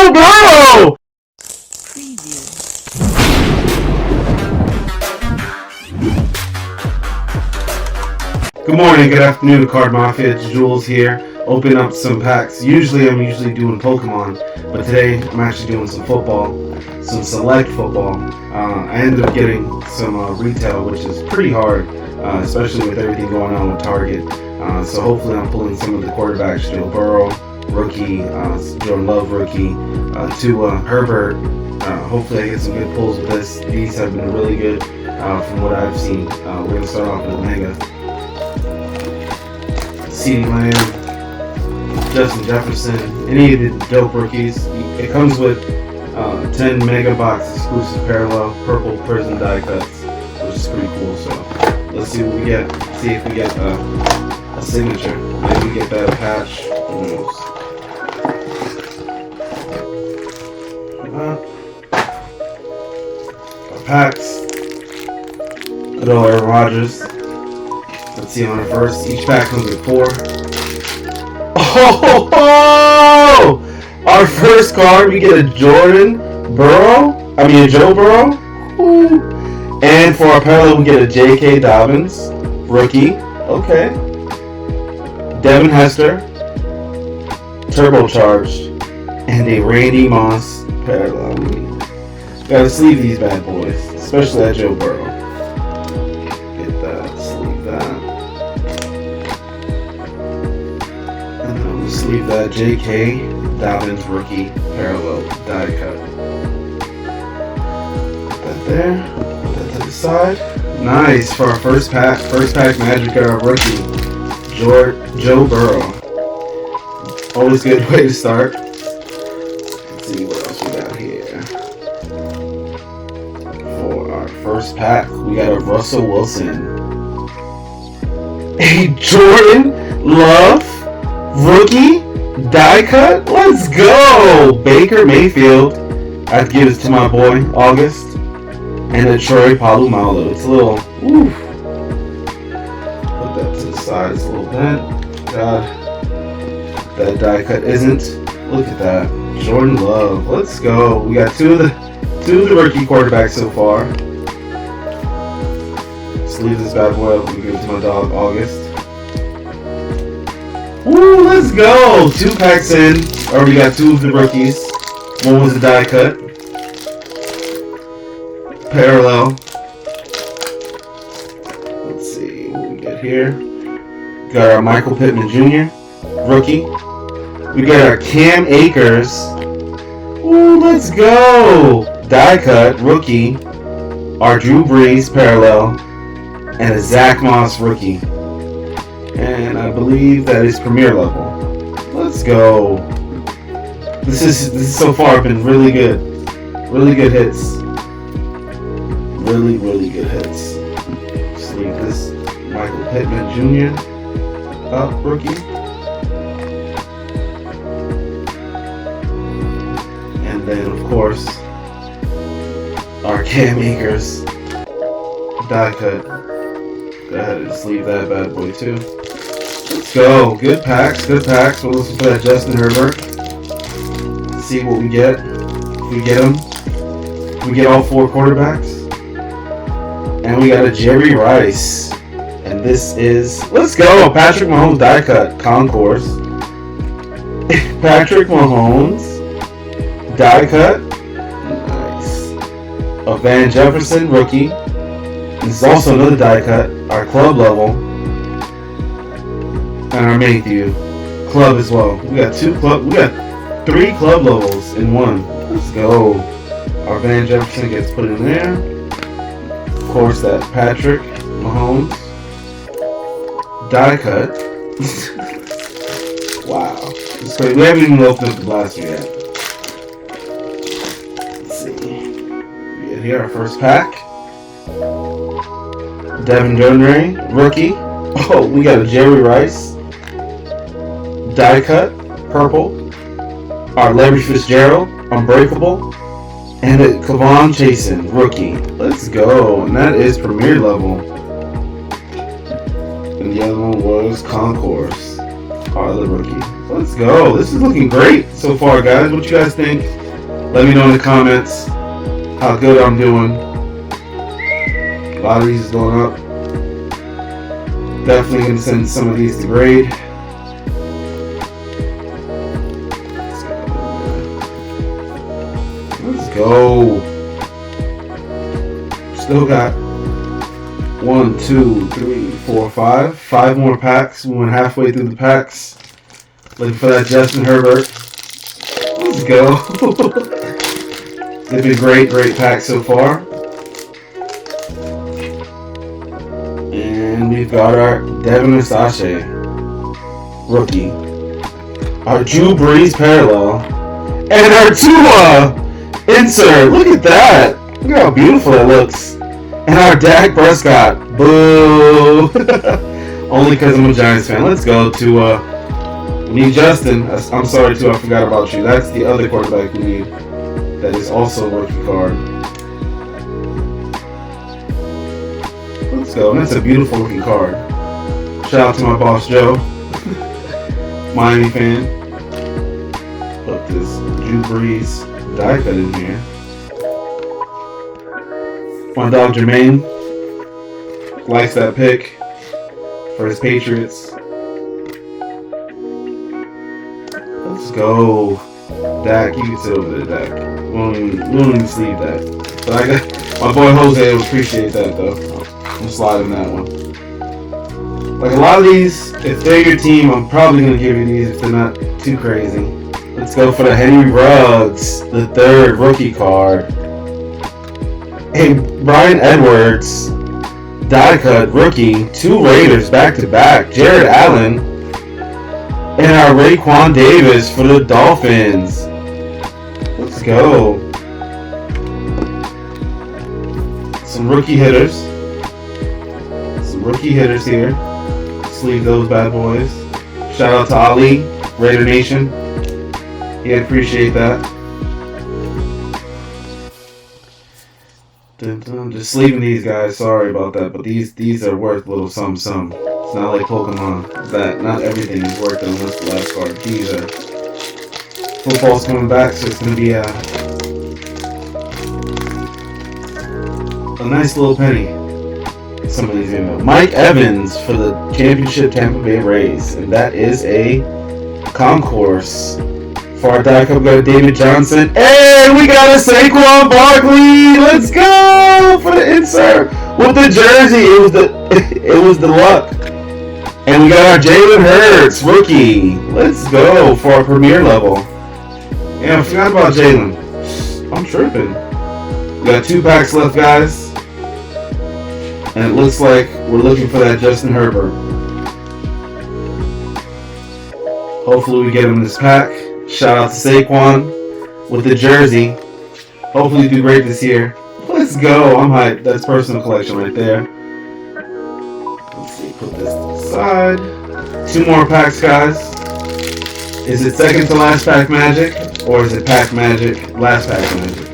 Joe Burrow! Good morning, good afternoon, Card Mafia. It's Jules here. Open up some packs. I'm usually doing Pokemon, but today I'm actually doing some football, some select football. I ended up getting some retail, which is pretty hard, especially with everything going on with Target. So hopefully I'm pulling some of the quarterbacks: Joe Burrow, rookie, Jordan Love, rookie, Tua, Herbert. Hopefully I get some good pulls with this. These have been really good from what I've seen. We're going to start off with a Mega. CeeDee Lamb, Justin Jefferson, any of the dope rookies. It comes with 10 Mega Box exclusive parallel purple prism die cuts, which is pretty cool. So let's see what we get. See if we get a signature. Maybe we get that patch. Who knows? Our packs. Good old Aaron Rodgers. Let's see on it first. Each pack comes with 4. Oh! Our first card, we get a Joe Burrow. Ooh. And for our parallel, we get a J.K. Dobbins, rookie. Okay. Devin Hester, turbocharged, and a Randy Moss parallel. Gotta sleeve these bad boys, especially that Joe Burrow. Get that, sleeve that. And then we'll sleeve that J.K. Dobbins rookie parallel die cut. Put that there. Put that to the side. Nice for our first pack Magic rookie, Joe Burrow. Always a good way to start. Let's see what else we got here. For our first pack, we got a Russell Wilson, a Jordan Love rookie die cut. Let's go! Baker Mayfield. I'd give this to my boy August, and a Troy Polamalu. It's a little. Oof. Put that to the side. It's a little bent. God, that die cut isn't. Look at that. Jordan Love. Let's go. We got two of the rookie quarterbacks so far. Let's leave this bad boy up. We give it to my dog August. Woo, let's go! 2 packs in. Already got 2 of the rookies. One was a die cut. Parallel. Let's see what we get here. Got our Michael Pittman Jr. rookie. We got our Cam Akers. Ooh, let's go! Die cut rookie. Our Drew Brees parallel. And a Zach Moss rookie. And I believe that is premier level. Let's go. This is so far been really good. Really good hits. Really good hits. Sleeve this Michael Pittman Jr. up rookie. And then of course our Cam Akers die cut. Go ahead and sleeve that bad boy too. Let's go. Good packs. We'll listen to that Justin Herbert. See what we get. If we get them. We get all 4 quarterbacks. And we got a Jerry Rice. And this is... Let's go! Patrick Mahomes die cut. Concourse. Patrick Mahomes die cut. Nice. A Van Jefferson rookie. This is also another die cut. Our club level. And our Mayhew club as well. We got 3 club levels in one. Let's go. Our Van Jefferson gets put in there. Of course, that Patrick Mahomes die cut. Wow. It's crazy. We haven't even opened up the blaster yet. Let's see. We get here our first pack. Devin Duvernay, rookie. Oh, we got a Jerry Rice die cut, purple. Our Larry Fitzgerald, unbreakable. And a Kavon Chasen, rookie. Let's go. And that is premier level. And the other one was Concourse, our other rookie. Let's go. This is looking great so far, guys. What you guys think? Let me know in the comments how good I'm doing. A lot of these is going up. Definitely going to send some of these to grade. Let's go. Still got 1, 2, 3, 4, 5. 5 more packs. We went halfway through the packs. Looking for that Justin Herbert. Let's go. It's been great pack so far. And we've got our Devin Versace rookie. Our Drew Brees parallel. And our Tua insert. Look at that. Look how beautiful that looks. And our Dak Prescott. Boo. Only because I'm a Giants fan. Let's go to we need Justin. I'm sorry too, I forgot about you. That's the other quarterback we need. That is also a rookie card. Let's go. And that's a beautiful looking card. Shout out to my boss Joe. Miami fan. Put this Drew Brees die cut in here. My dog Jermaine likes that pick for his Patriots. Let's go. Dak, you can sit over there, Dak. We don't even sleeve that. But I got my boy Jose will appreciate that though. I'm sliding that one. Like a lot of these, if they're your team, I'm probably gonna give you these if they're not too crazy. Let's go for the Henry Ruggs, the 3rd rookie card. Hey, Brian Edwards, die cut rookie, 2 Raiders back to back. Jared Allen, and our Raekwon Davis for the Dolphins. Let's go. Some rookie hitters. Some rookie hitters here. Sleeve those bad boys. Shout out to Ali, Raider Nation. Yeah, appreciate that. Just sleeving these guys. Sorry about that, but these are worth a little some. It's not like Pokemon that not everything is worth it unless the last card. These are football's coming back, so it's gonna be a nice little penny. Some of these, Mike Evans for the championship Tampa Bay Rays, and that is a concourse. For our die cut, we got a David Johnson, and we got a Saquon Barkley. Let's go for the insert with the jersey. It was the luck. And we got our Jalen Hurts rookie. Let's go for our premier level. Yeah, I forgot about Jalen. I'm tripping. We got 2 packs left, guys. And it looks like we're looking for that Justin Herbert. Hopefully we get him in this pack. Shout out to Saquon with the jersey. Hopefully do great this year. Let's go. I'm hyped. That's personal collection right there. Let's see. Put this to the side. 2 more packs, guys. Is it second to last pack magic? Or is it pack magic, last pack magic?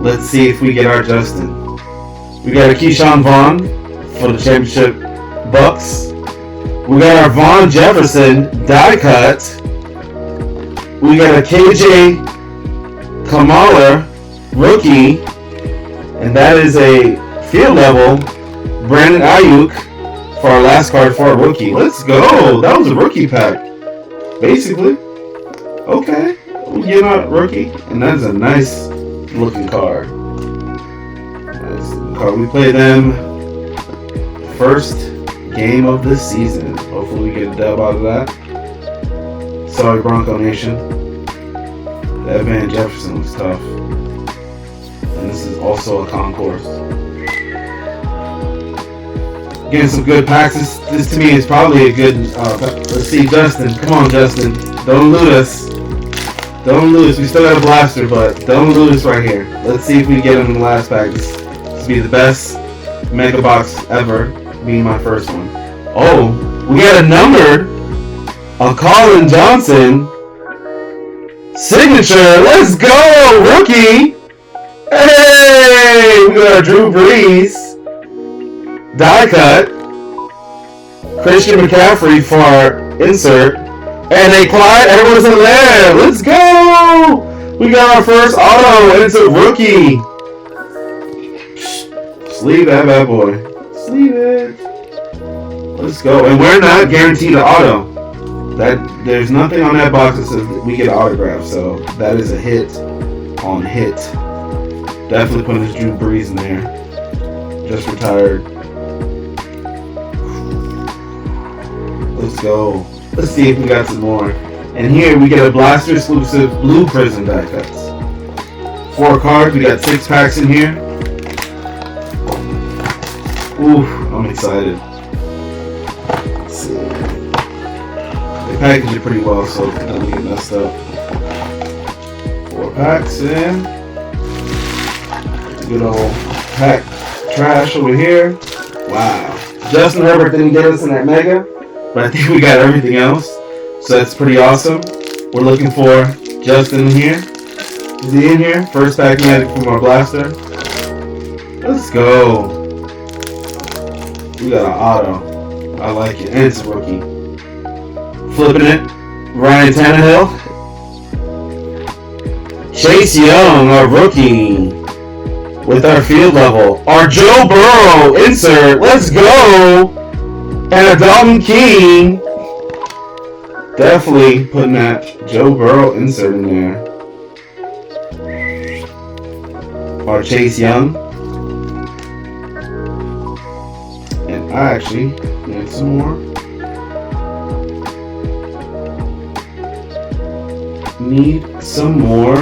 Let's see if we get our Justin. We got a Keyshawn Vaughn for the championship Bucks. We got our Vaughn Jefferson die cut. We got a KJ Kamara rookie, and that is a field level Brandon Ayuk for our last card for our rookie. Let's go. That was a rookie pack, basically. Okay, we get our rookie, and that is a nice looking card. Nice looking card. We play them first game of the season. Hopefully we get a dub out of that. Sorry, Bronco Nation. That Van Jefferson was tough. And this is also a concourse. Getting some good packs. This to me is probably a good... let's see, Justin. Come on, Justin. Don't loot us. Don't lose. We still got a blaster, but don't lose right here. Let's see if we get him in the last pack. This will be the best Mega Box ever. Being my first one. Oh, we got a numbered... a Colin Johnson signature. Let's go, rookie. Hey, we got our Drew Brees die cut. Christian McCaffrey for our insert. And a Clyde Edwards-Helaire. Let's go! We got our first auto, and it's a rookie. Sleeve that bad boy. Sleeve it. Let's go. And we're not guaranteed an auto. There's nothing on that box that says that we get an autograph, so that is a hit on hit. Definitely putting this Drew Brees in there. Just retired. Let's go. Let's see if we got some more. And here we get a Blaster exclusive blue Prism die cuts. 4 cards. We got 6 packs in here. Ooh, I'm excited. Let's see. They package it pretty well, so it doesn't get messed up. 4 packs in. Good old pack trash over here. Wow. Justin Herbert didn't get us in that mega, but I think we got everything else. So that's pretty awesome. We're looking for Justin in here. Is he in here? First pack magic from our blaster. Let's go. We got an auto. I like it. And it's a rookie. Flipping it. Ryan Tannehill. Chase Young, our rookie. With our field level. Our Joe Burrow insert. Let's go. And a Dalton King. Definitely putting that Joe Burrow insert in there. Our Chase Young. And I actually need some more. Need some more.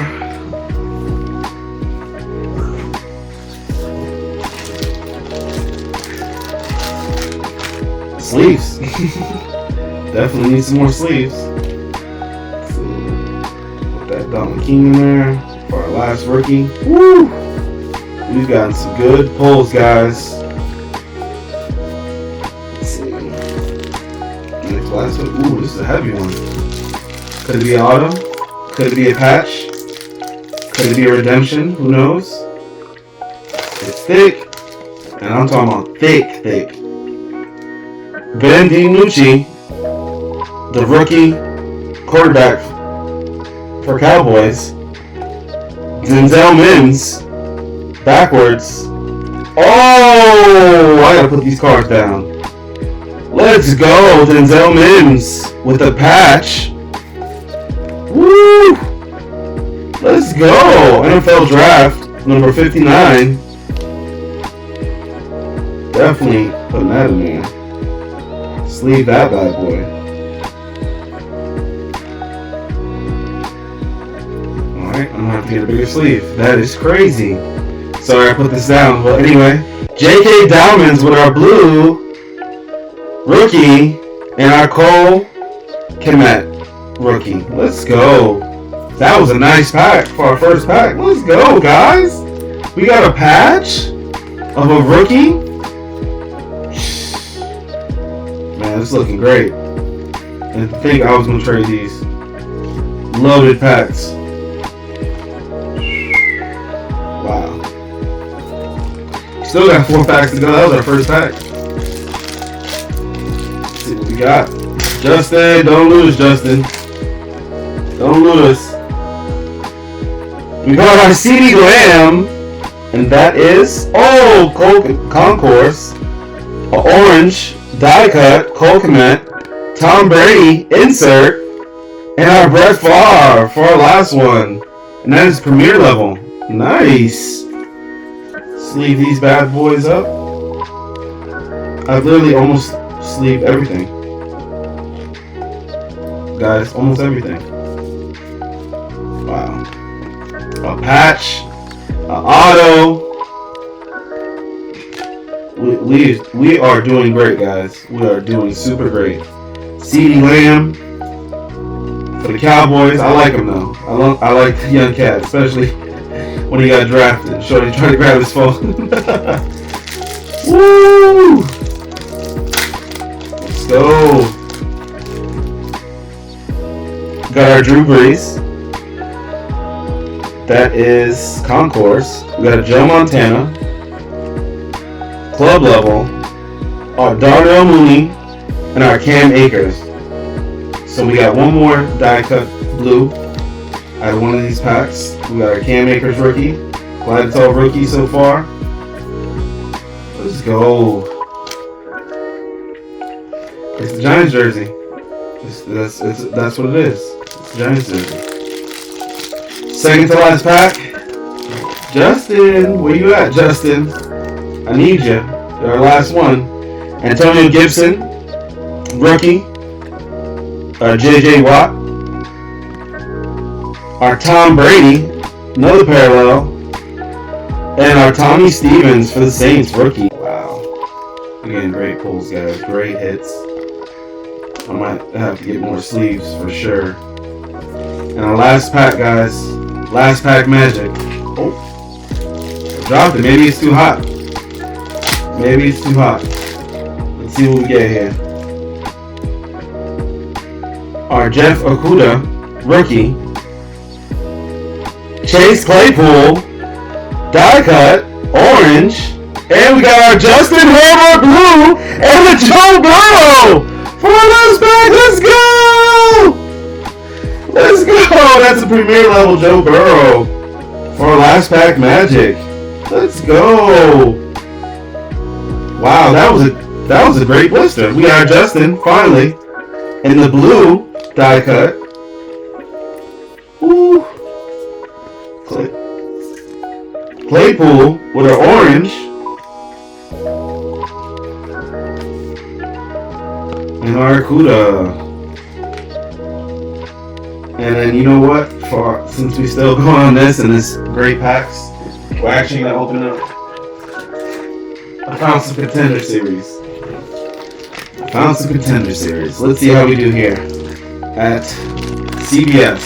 Sleeves. Definitely need some more sleeves. Let's see. Put that Dalton King in there for our last rookie. Woo! We've gotten some good pulls, guys. Let's see. Next last one. Ooh, this is a heavy one. Could it be an auto? Could it be a patch? Could it be a redemption? Who knows? It's thick. And I'm talking about thick, thick. Ben DiNucci, the rookie quarterback for Cowboys. Denzel Mims, backwards. Oh, I gotta put these cards down. Let's go, Denzel Mims with the patch. Woo! Let's go, NFL Draft number 59. Definitely putting that in there. Sleeve that bad boy. Alright, I'm gonna have to get a bigger sleeve. That is crazy. Sorry I put this down. But anyway, J.K. Dowmans with our blue rookie and our Cole Kmet rookie. Let's go. That was a nice pack for our first pack. Let's go, guys. We got a patch of a rookie. Man, it's looking great. And I think I was going to trade these. Loaded packs. Wow. Still got 4 packs to go. That was our first pack. Let's see what we got. Justin, don't lose, Justin. Don't lose. We got our CeeDee Lamb. And that is, Concourse. Orange. Die cut, Cole Kmet, Tom Brady, insert, and our Brett Favre for our last one. And that is premier level. Nice. Sleeve these bad boys up. I've literally almost sleeved everything. Guys, almost everything. Wow. A patch, an auto. We are doing great, guys. We are doing super great. CeeDee Lamb for the Cowboys. I like him though. I like the young cat, especially when he got drafted. Shorty trying to grab his phone. Woo! Let's go. Got our Drew Brees. That is Concourse. We got a Joe Montana. Club level, our Darnell Mooney, and our Cam Akers. So we got one more die cut blue out of one of these packs. We got our Cam Akers rookie. Glad it's all rookie so far. Let's go. It's the Giants jersey. That's what it is. It's the Giants jersey. Second to last pack. Justin, where you at, Justin? I need you. Our last one. Antonio Gibson, rookie. J.J. Watt. Our Tom Brady, another parallel. And our Tommy Stevens for the Saints, rookie. Wow. Again, great pulls, guys. Great hits. I might have to get more sleeves for sure. And our last pack, guys. Last pack magic. Oh. Dropped it. Maybe it's too hot. Maybe it's too hot. Let's see what we get here. Our Jeff Okudah, rookie. Chase Claypool, die cut, orange. And we got our Justin Herbert blue and the Joe Burrow for our last pack. Let's go! Let's go! That's a premier level Joe Burrow for our last pack magic. Let's go! Wow, that was a great blister. We got Justin finally in the blue die cut. Ooh. Claypool with our orange. And our Okudah. And then you know what? Since we still going on this and this great packs, we're actually gonna open up. I found some contender series. Let's see how we do here at CBS.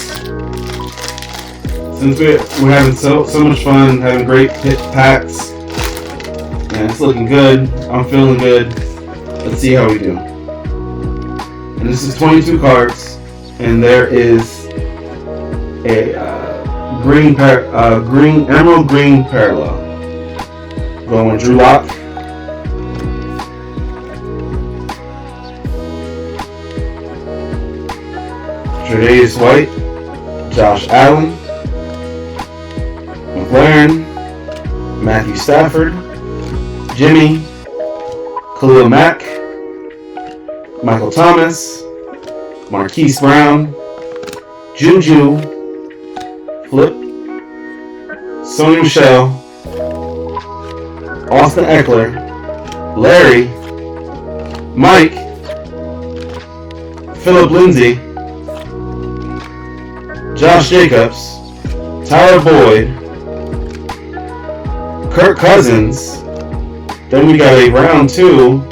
Since we're having so much fun, having great hit packs, and it's looking good. I'm feeling good. Let's see how we do. And this is 22 cards, and there is a emerald green parallel. Going with Drew Lock. Tre'Davious White, Josh Allen, McLaren, Matthew Stafford, Jimmy, Khalil Mack, Michael Thomas, Marquise Brown, Juju, Flip, Sony Michel, Austin Eckler, Larry, Mike, Philip Lindsay, Josh Jacobs, Tyler Boyd, Kirk Cousins. Then we got a round 2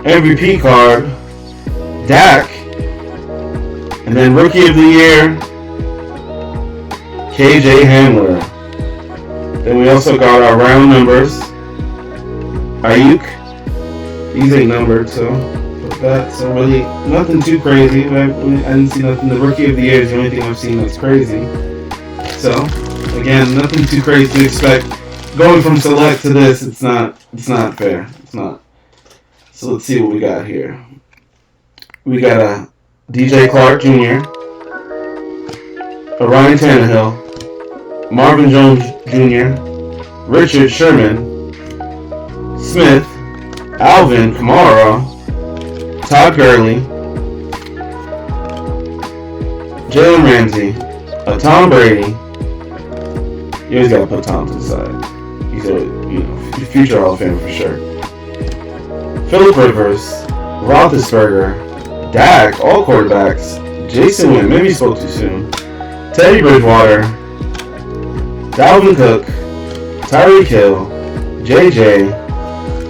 MVP card, Dak, and then Rookie of the Year, KJ Hamler. Then we also got our round numbers, Ayuk. These ain't numbered, so that's really nothing too crazy. I didn't see nothing. The Rookie of the Year is the only thing I've seen that's crazy. So again, nothing too crazy to expect. Going from select to this, it's not fair. It's not. So let's see what we got here. We got a DJ Clark Jr., a Ryan Tannehill, Marvin Jones Jr., Richard Sherman, Smith, Alvin Kamara, Todd Gurley, Jalen Ramsey, a Tom Brady. You always gotta put Tom to the side. He's a future Hall of Famer for sure. Phillip Rivers, Roethlisberger, Dak, all quarterbacks. Jason Witten, maybe he spoke too soon. Teddy Bridgewater, Dalvin Cook, Tyreek Hill, JJ,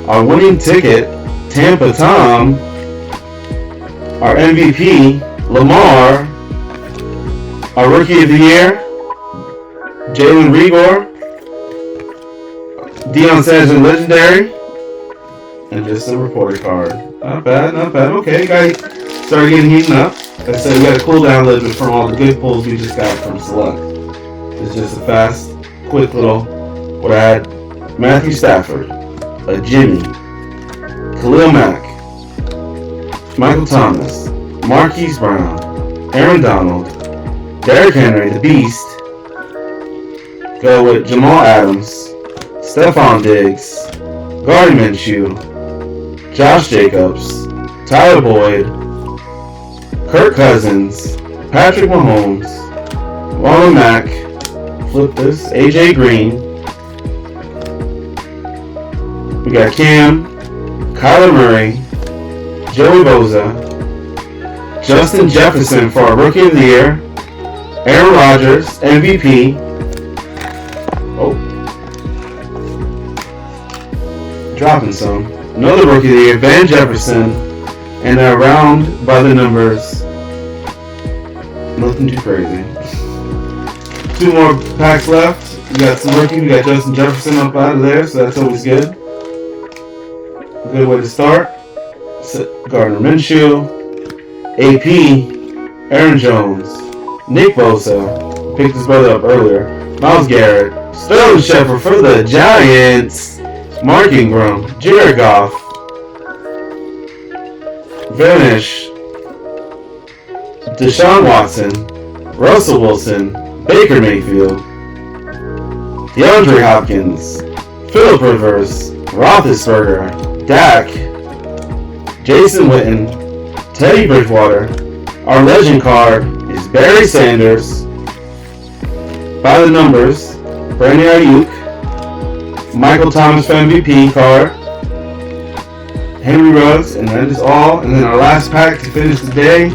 our winning ticket, Tampa Tom, our MVP, Lamar, our Rookie of the Year, Jalen Reagor, Deion Sanders Legendary, and just a reporter card. Not bad. Okay, guys, started getting heating up. Like I said, we got to cool down a little bit from all the good pulls we just got from Select. It's just a fast, quick little, what I had, Matthew Stafford, a Jimmy, Khalil Mack, Michael Thomas, Marquise Brown, Aaron Donald, Derrick Henry, the Beast. Go with Jamal Adams, Stephon Diggs, Gardner Minshew, Josh Jacobs, Tyler Boyd, Kirk Cousins, Patrick Mahomes, Marlon Mack, flip this, AJ Green. We got Cam, Kyler Murray, Joey Bosa, Justin Jefferson for our Rookie of the Year, Aaron Rodgers, MVP. Oh, dropping some. Another Rookie of the Year, Van Jefferson, and around by the numbers. Nothing too crazy. 2 more packs left. We got some rookie. We got Justin Jefferson up out of there, so that's always good. Good way to start. Gardner Minshew, AP, Aaron Jones, Nick Bosa, picked his brother up earlier, Myles Garrett, Sterling Shepard for the Giants, Mark Ingram, Jared Goff, Vanish, Deshaun Watson, Russell Wilson, Baker Mayfield, DeAndre Hopkins, Phillip Rivers, Roethlisberger, Dak, Jason Witten, Teddy Bridgewater. Our legend card is Barry Sanders. By the numbers, Brandon Ayuk, Michael Thomas for MVP card, Henry Ruggs, and that is all. And then our last pack to finish the day.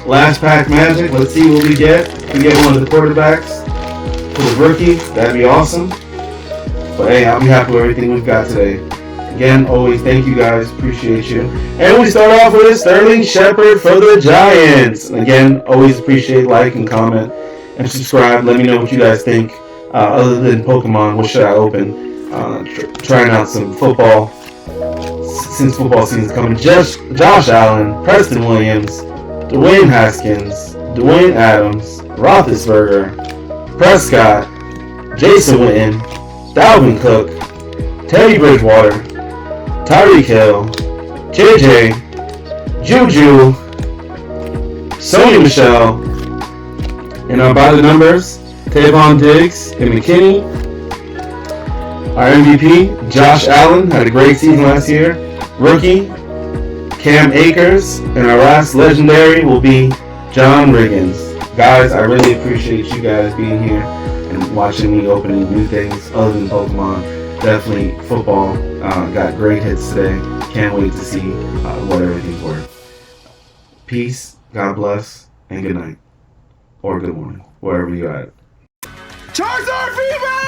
Last pack magic. Let's see what we get. If we get one of the quarterbacks for the rookie, that'd be awesome. But hey, I'll be happy with everything we've got today. Again, always thank you guys. Appreciate you. And we start off with Sterling Shepard for the Giants. And again, always appreciate like and comment and subscribe. Let me know what you guys think. Other than Pokemon, what should I open? Trying out some football since football season's coming. Josh Allen, Preston Williams, Dwayne Haskins, Dwayne Adams, Roethlisberger, Prescott, Jason Witten, Dalvin Cook, Teddy Bridgewater, Tyreek Hill, JJ, Juju, Sony Michel, and by the numbers, Tavon Diggs and McKinney. Our MVP, Josh Allen, had a great season last year. Rookie, Cam Akers, and our last legendary will be John Riggins. Guys, I really appreciate you guys being here and watching me opening new things other than Pokemon. Definitely football. Got great hits today. Can't wait to see what everything's worth. Peace, God bless, and good night. Or good morning, wherever you're at. Charizard Fever!